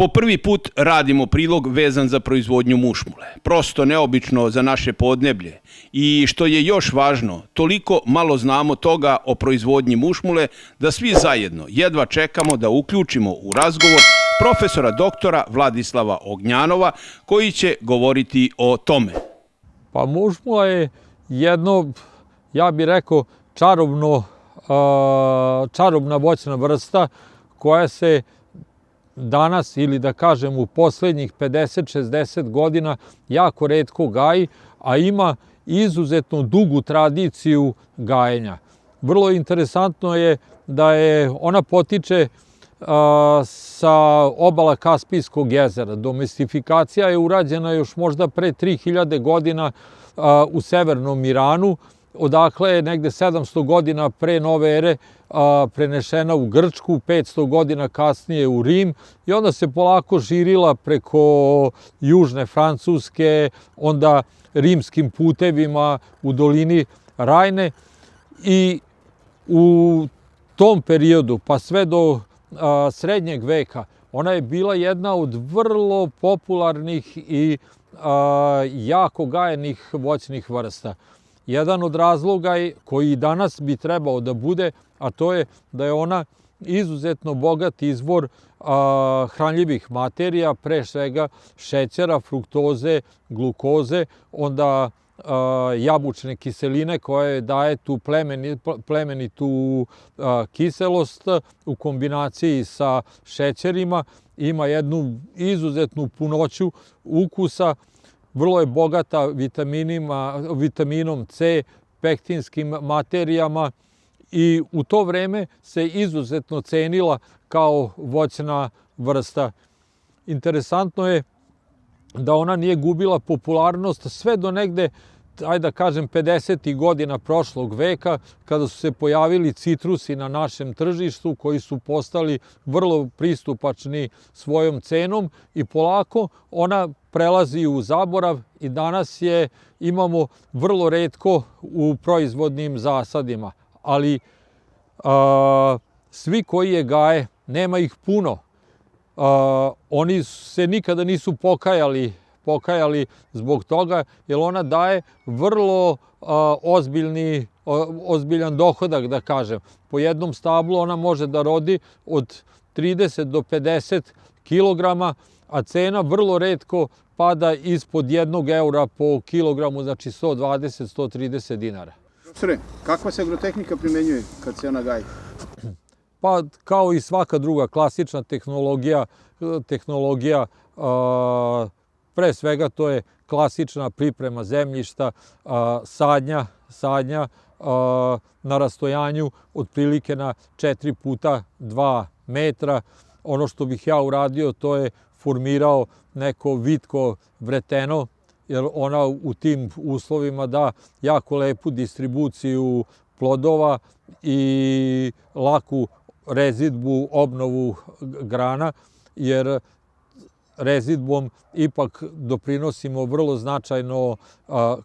Po prvi put radimo prilog vezan za proizvodnju mušmule. Prosto neobično za naše podneblje. I što je još važno, toliko malo znamo toga o proizvodnji mušmule da svi zajedno jedva čekamo da uključimo u razgovor profesora doktora Vladislava Ognjanova koji će govoriti o tome. Pa mušmula je jedno, ja bih rekao, čarobna voćna vrsta koja se danas, ili da kažem u poslednjih 50-60 godina, jako retko gaji, a ima izuzetno dugu tradiciju gajenja. Vrlo interesantno je da ona potiče sa obala Kaspijskog jezera. Domestifikacija je urađena još možda pre 3000 godina u severnom Iranu, odakle je negde 700 godina pre nove ere prenešena u Grčku, 500 godina kasnije u Rim i onda se polako širila preko južne Francuske, onda rimskim putevima u dolini Rajne i u tom periodu pa sve do srednjeg veka ona je bila jedna od vrlo popularnih i jako gajenih voćnih vrsta. Jedan od razloga koji danas bi trebao da bude, a to je da je ona izuzetno bogat izvor hranljivih materija, pre svega šećera, fruktoze, glukoze, onda jabučne kiseline koja daje tu plemenitu kiselost u kombinaciji sa šećerima, ima jednu izuzetnu punoću ukusa, vrlo je bogata vitaminom C, pektinskim materijama i u to vreme se izuzetno cenila kao voćna vrsta. Interesantno je da ona nije gubila popularnost sve do negde, ajde da kažem, 50. godina prošlog veka, kada su se pojavili citrusi na našem tržištu koji su postali vrlo pristupačni svojom cenom i polako ona prelazi u zaborav i danas je imamo vrlo retko u proizvodnim zasadima. Ali svi koji je gaje, nema ih puno. Oni se nikada nisu pokajali zbog toga, jer ona daje vrlo ozbiljan dohodak, da kažem. Po jednom stablu ona može da rodi od 30 do 50 kilograma, a cena vrlo retko pada ispod 1 eura po kilogramu, znači 120-130 dinara. Profesore, kakva se agrotehnika primenjuje kad se ona gaji? Pa kao i svaka druga klasična tehnologija, pre svega to je klasična priprema zemljišta, sadnja na rastojanju otprilike na 4 puta 2 metra. Ono što bih ja uradio, to je formirao neko vitko vreteno, jer ona u tim uslovima da jako lepu distribuciju plodova i laku rezidbu, obnovu grana, jer rezidbom ipak doprinosimo vrlo značajno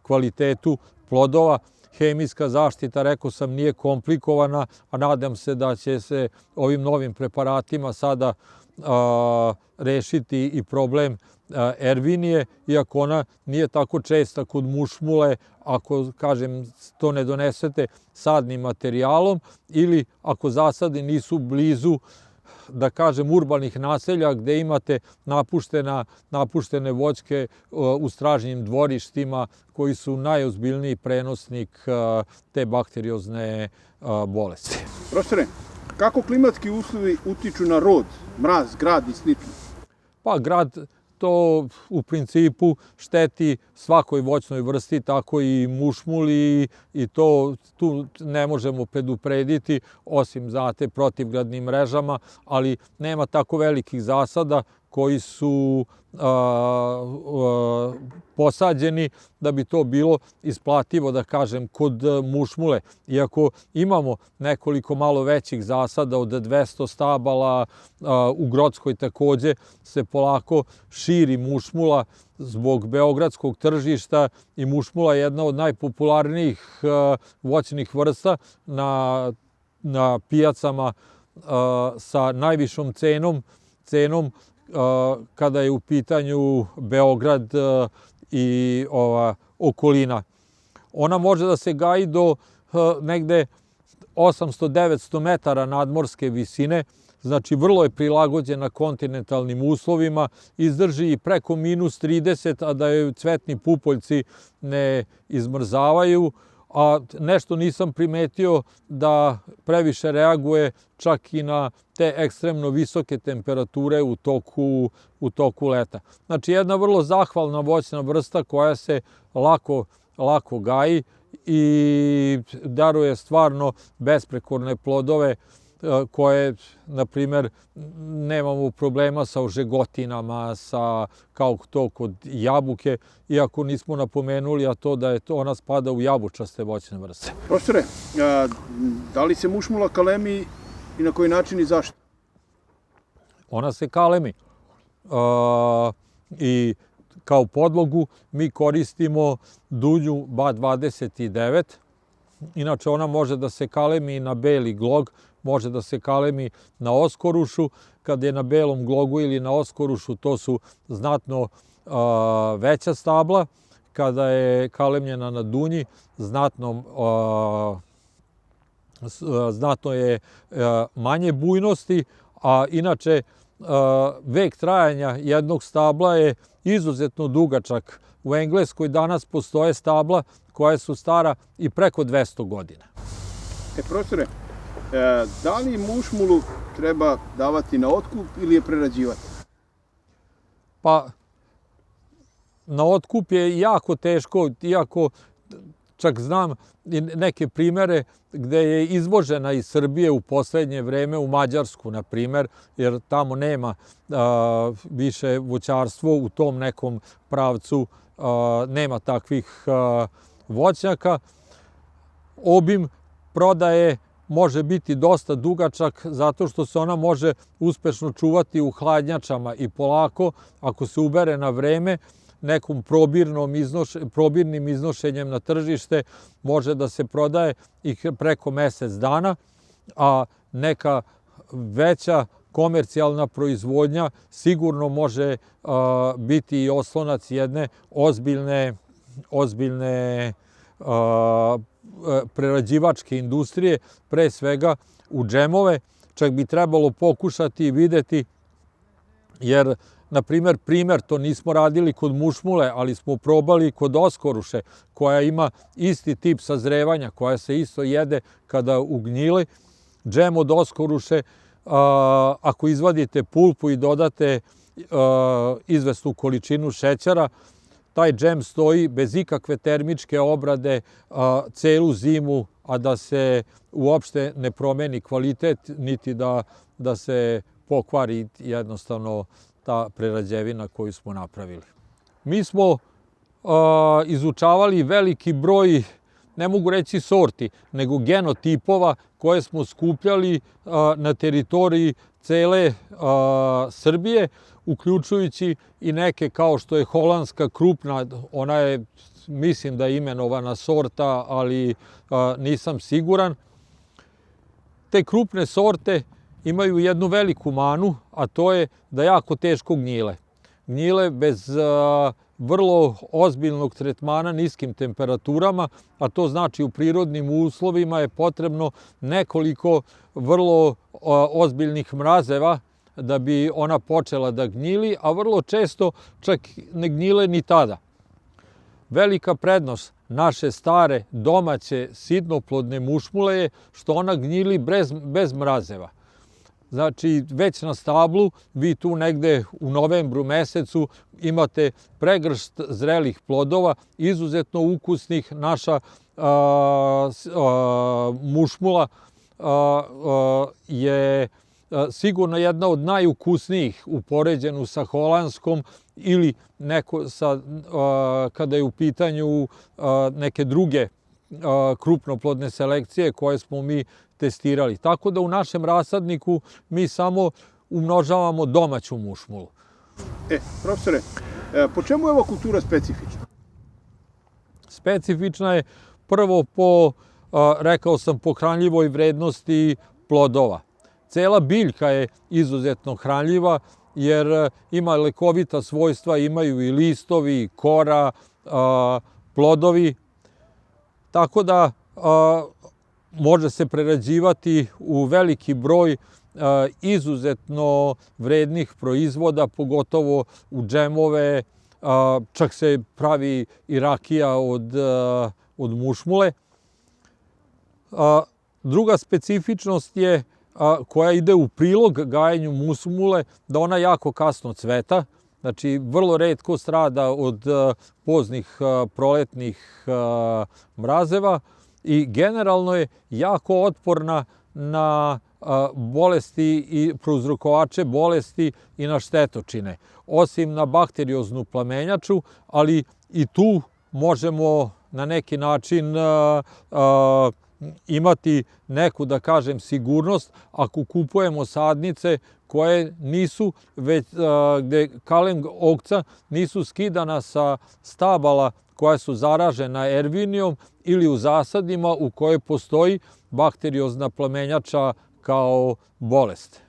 kvalitetu plodova. Hemijska zaštita, rekao sam, nije komplikovana, a nadam se da će se ovim novim preparatima sada rešiti i problem ervinije, iako ona nije tako česta kod mušmule, ako, kažem, to ne donesete sadnim materijalom ili ako zasadi nisu blizu, da kažem, urbanih naselja gde imate napuštene voćke u stražnjim dvorištima koji su najozbiljniji prenosnik te bakteriozne bolesti. Profesore, kako klimatski uslovi utiču na rod, mraz, grad i slično? Pa grad to u principu šteti svakoj voćnoj vrsti, tako i mušmuli, i to tu ne možemo preduprediti, osim znate protivgradnim mrežama, ali nema tako velikih zasada koji su posađeni da bi to bilo isplativo, da kažem, kod mušmule. Iako imamo nekoliko malo većih zasada od 200 stabala, u Grockoj takođe se polako širi mušmula zbog beogradskog tržišta i mušmula je jedna od najpopularnijih voćnih vrsta na pijacama sa najvišom cenom kada je u pitanju Beograd i okolina. Ona može da se gaji do negde 800-900 metara nadmorske visine, znači vrlo je prilagođena kontinentalnim uslovima, izdrži i preko -30, a da je cvetni pupoljci ne izmrzavaju, a nešto nisam primetio da previše reaguje čak i na te ekstremno visoke temperature u toku leta. Znači jedna vrlo zahvalna voćna vrsta koja se lako gaji i daruje stvarno besprekorne plodove koje, na primjer, nemamo problema sa ožegotinama, kao to kod jabuke, iako nismo napomenuli, a to da je ona spada u jabučaste voćne vrste. Profesore, da li se mušmula kalemi i na koji način i zašto? Ona se kalemi. I kao podlogu mi koristimo dunju BA29. Inače, ona može da se kalemi i na beli glog, može da se kalemi na oskorušu. Kad je na belom glogu ili na oskorušu, to su znatno veća stabla. Kada je kalemljena na dunji, znatno je manje bujnosti, a inače vek trajanja jednog stabla je izuzetno dugačak. U Engleskoj danas postoje stabla koja su stara i preko 200 godina. Profesore, da li mušmulu treba davati na otkup ili je prerađivati? Pa, na otkup je jako teško, iako čak znam neke primere gde je izvožena iz Srbije u poslednje vreme u Mađarsku, na primer, jer tamo nema više voćarstvo u tom nekom pravcu, nema takvih voćnjaka. Obim prodaje može biti dosta dugačak zato što se ona može uspešno čuvati u hladnjačama i polako, ako se ubere na vreme, nekom probirnim iznošenjem na tržište može da se prodaje i preko mesec dana, a neka veća komercijalna proizvodnja sigurno može biti i oslonac jedne ozbiljne prerađivačke industrije, pre svega u džemove. Čak bi trebalo pokušati i videti, jer, na primer, to nismo radili kod mušmule, ali smo probali kod oskoruše, koja ima isti tip sazrevanja, koja se isto jede kada ugnjili. Džem od oskoruše, ako izvadite pulpu i dodate izvesnu količinu šećera, taj džem stoji bez ikakve termičke obrade celu zimu, a da se uopšte ne promeni kvalitet, niti da se pokvari jednostavno ta prerađevina koju smo napravili. Mi smo izučavali veliki broj, ne mogu reći sorti, nego genotipova koje smo skupljali na teritoriji cele Srbije, uključujući i neke kao što je holandska krupna, ona je, mislim da je imenovana sorta, ali nisam siguran. Te krupne sorte imaju jednu veliku manu, a to je da jako teško gnjile. Gnjile bez vrlo ozbiljnog tretmana niskim temperaturama, a to znači u prirodnim uslovima je potrebno nekoliko vrlo ozbiljnih mrazeva da bi ona počela da gnjili, a vrlo često čak ne gnjile ni tada. Velika prednost naše stare, domaće, sidnoplodne mušmule je što ona gnjili bez mrazeva. Znači, već na stablu, vi tu negde u novembru mesecu imate pregršt zrelih plodova, izuzetno ukusnih. Naša mušmula je sigurno jedna od najukusnijih u poređenju sa holandskom ili kada je u pitanju neke druge krupnoplodne selekcije koje smo mi testirali. Tako da u našem rasadniku mi samo umnožavamo domaću mušmulu. Profesore, po čemu je ova kultura specifična? Specifična je prvo rekao sam, po hranljivoj vrednosti plodova. Cela biljka je izuzetno hranljiva jer ima lekovita svojstva, imaju i listovi, kora, plodovi, tako da može se prerađivati u veliki broj izuzetno vrednih proizvoda, pogotovo u džemove, čak se pravi i rakija od mušmule. Druga specifičnost je koja ide u prilog gajenju mušmule, da ona jako kasno cveta, znači vrlo retko strada od poznih proletnih mrazeva i generalno je jako otporna na bolesti i prouzrokovače bolesti i na štetočine, osim na bakterioznu plamenjaču, ali i tu možemo na neki način imati neku, da kažem, sigurnost ako kupujemo sadnice koje nisu, već gde kalem okca nisu skidana sa stabala koja su zaražena ervinijom ili u zasadima u kojoj postoji bakteriozna plamenjača kao bolest.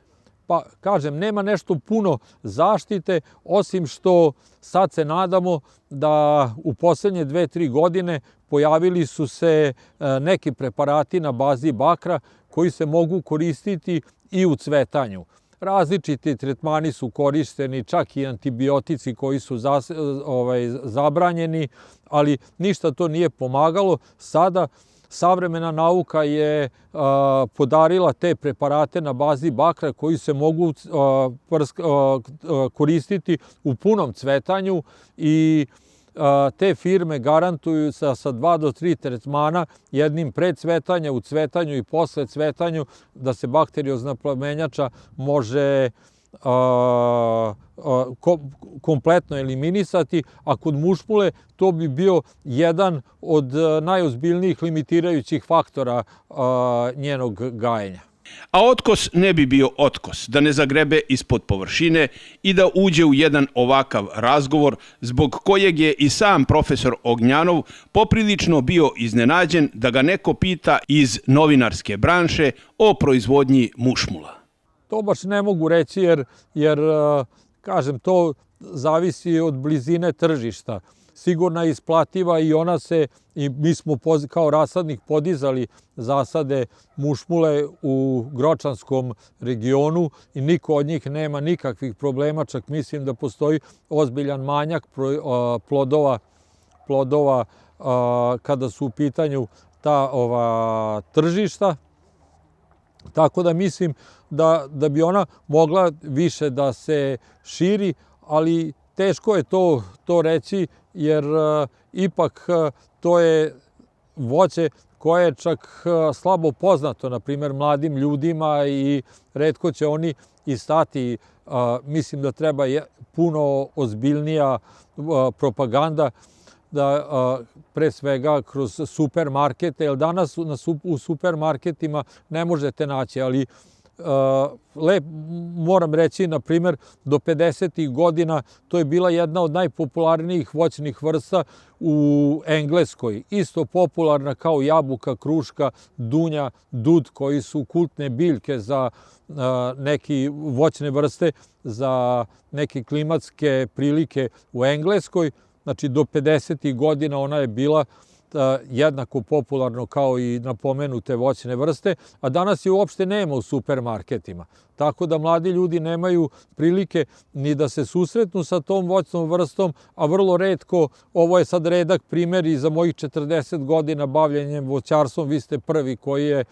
Pa, kažem, nema nešto puno zaštite, osim što sad se nadamo da u poslednje 2-3 godine pojavili su se neki preparati na bazi bakra koji se mogu koristiti i u cvetanju. Različiti tretmani su korišteni, čak i antibiotici koji su zabranjeni, ali ništa to nije pomagalo. Sada savremena nauka je podarila te preparate na bazi bakra koji se mogu koristiti u punom cvetanju i te firme garantuju sa 2 do 3 tretmana, jednim pred cvetanja, u cvetanju i posle cvetanju, da se bakteriozna plamenjača može kompletno eliminisati, a kod mušmule to bi bio jedan od najozbiljnijih limitirajućih faktora njenog gajenja. A otkos ne bi bio otkos da ne zagrebe ispod površine i da uđe u jedan ovakav razgovor zbog kojeg je i sam profesor Ognjanov poprilično bio iznenađen da ga neko pita iz novinarske branše o proizvodnji mušmula. To baš ne mogu reći jer kažem, to zavisi od blizine tržišta. Sigurno je isplativa i ona se, i mi smo kao rasadnik podizali zasade mušmule u Gročanskom regionu i niko od njih nema nikakvih problema, čak mislim da postoji ozbiljan manjak plodova kada su u pitanju ta tržišta. Tako da mislim da bi ona mogla više da se širi, ali teško je to reći, jer ipak to je voće koje je čak slabo poznato, na primjer, mladim ljudima i retko će oni i stati. Mislim da treba puno ozbiljnija propaganda, da pre svega kroz supermarkete, jer danas u supermarketima ne možete naći, ali moram reći, na primjer, do 50. godina to je bila jedna od najpopularnijih voćnih vrsta u Engleskoj. Isto popularna kao jabuka, kruška, dunja, dud, koji su kultne biljke za neke voćne vrste, za neke klimatske prilike u Engleskoj. Znači, do 50. godina ona je bila jednako popularno kao i napomenute voćne vrste, a danas je uopšte nema u supermarketima. Tako da mladi ljudi nemaju prilike ni da se susretnu sa tom voćnom vrstom, a vrlo retko, ovo je sad redak primjer i za mojih 40 godina bavljenjem voćarstvom, vi ste prvi koji je,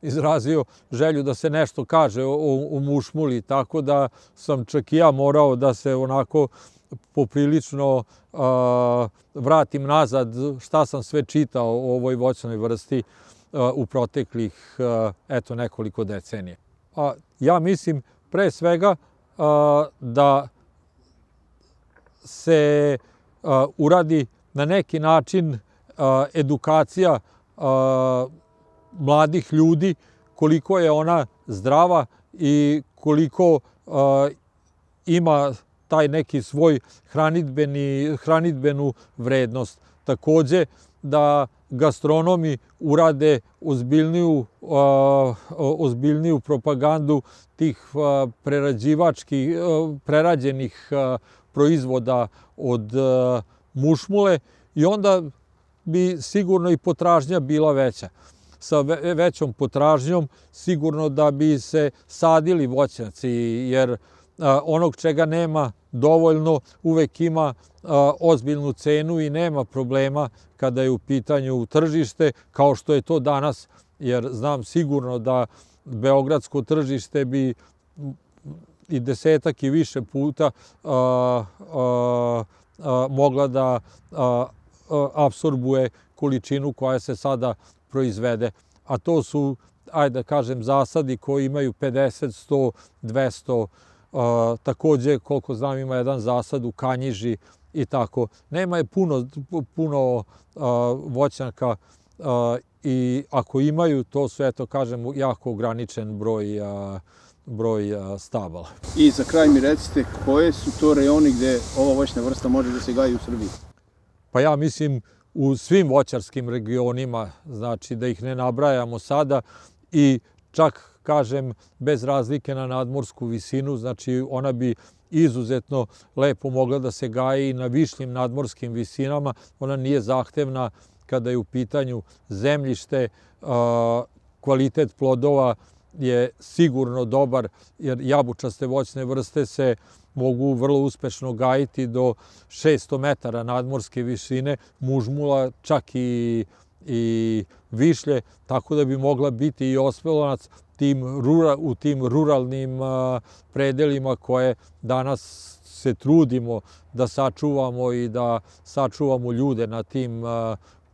izrazio želju da se nešto kaže o mušmuli, tako da sam čak i ja morao da se onako poprilično vratim nazad šta sam sve čitao o ovoj voćnoj vrsti u proteklih nekoliko decenija. Ja mislim pre svega da se uradi na neki način edukacija mladih ljudi, koliko je ona zdrava i koliko ima taj neki svoj hranidbenu vrednost. Takođe da gastronomi urade ozbiljniju propagandu tih prerađenih proizvoda od mušmule i onda bi sigurno i potražnja bila veća. Sa većom potražnjom sigurno da bi se sadili voćnjaci, jer onog čega nema dovoljno uvek ima ozbiljnu cenu i nema problema kada je u pitanju tržište, kao što je to danas, jer znam sigurno da beogradsko tržište bi i desetak i više puta mogla da apsorbuje količinu koja se sada proizvede. A to su, ajde da kažem, zasadi koji imaju 50, 100, 200, takođe, koliko znam, ima jedan zasad u Kanjiži i tako. Nema je puno voćnjaka i ako imaju, to su, eto, kažem, jako ograničen broj stabala. I za kraj mi recite, koje su to rejoni gde ova voćna vrsta može da se gaji u Srbiji? Pa ja mislim u svim voćarskim regionima, znači da ih ne nabrajamo sada, i čak, kažem, bez razlike na nadmorsku visinu, znači ona bi izuzetno lepo mogla da se gaji na višljim nadmorskim visinama. Ona nije zahtevna kada je u pitanju zemljište, kvalitet plodova je sigurno dobar, jer jabučaste voćne vrste se mogu vrlo uspešno gajiti do 600 metara nadmorske visine, mužmula čak i višlje, tako da bi mogla biti i ospelonac u tim ruralnim predelima koje danas se trudimo da sačuvamo i da sačuvamo ljude na tim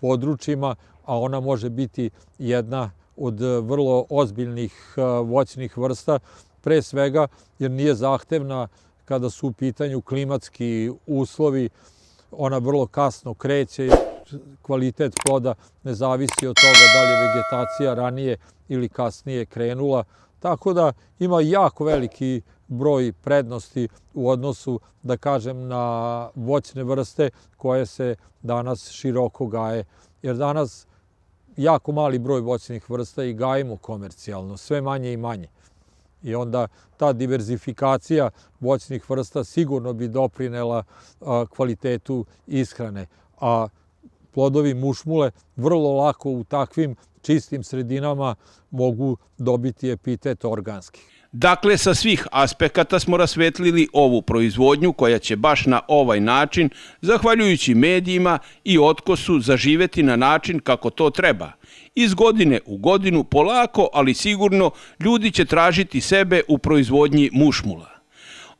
područjima, a ona može biti jedna od vrlo ozbiljnih voćnih vrsta, pre svega jer nije zahtevna kada su u pitanju klimatski uslovi, ona vrlo kasno kreće, kvalitet ploda ne zavisi od toga da li je vegetacija ranije ili kasnije krenula, tako da ima jako veliki broj prednosti u odnosu, da kažem, na voćne vrste koje se danas široko gaje, jer danas jako mali broj voćnih vrsta i gajimo komercijalno, sve manje i manje. I onda ta diverzifikacija voćnih vrsta sigurno bi doprinela kvalitetu ishrane. A plodovi mušmule vrlo lako u takvim čistim sredinama mogu dobiti epitet organski. Dakle, sa svih aspekata smo rasvetlili ovu proizvodnju koja će baš na ovaj način, zahvaljujući medijima i otkosu, zaživeti na način kako to treba. Iz godine u godinu, polako, ali sigurno, ljudi će tražiti sebe u proizvodnji mušmula.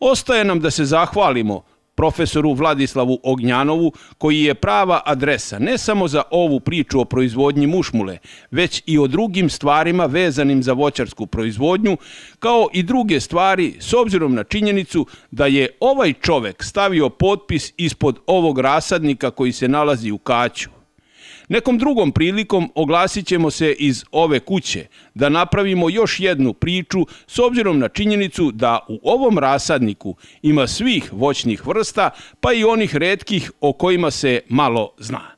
Ostaje nam da se zahvalimo profesoru Vladislavu Ognjanovu, koji je prava adresa ne samo za ovu priču o proizvodnji mušmule, već i o drugim stvarima vezanim za voćarsku proizvodnju, kao i druge stvari s obzirom na činjenicu da je ovaj čovek stavio potpis ispod ovog rasadnika koji se nalazi u Kaću. Nekom drugom prilikom oglasit ćemo se iz ove kuće da napravimo još jednu priču s obzirom na činjenicu da u ovom rasadniku ima svih voćnih vrsta, pa i onih retkih o kojima se malo zna.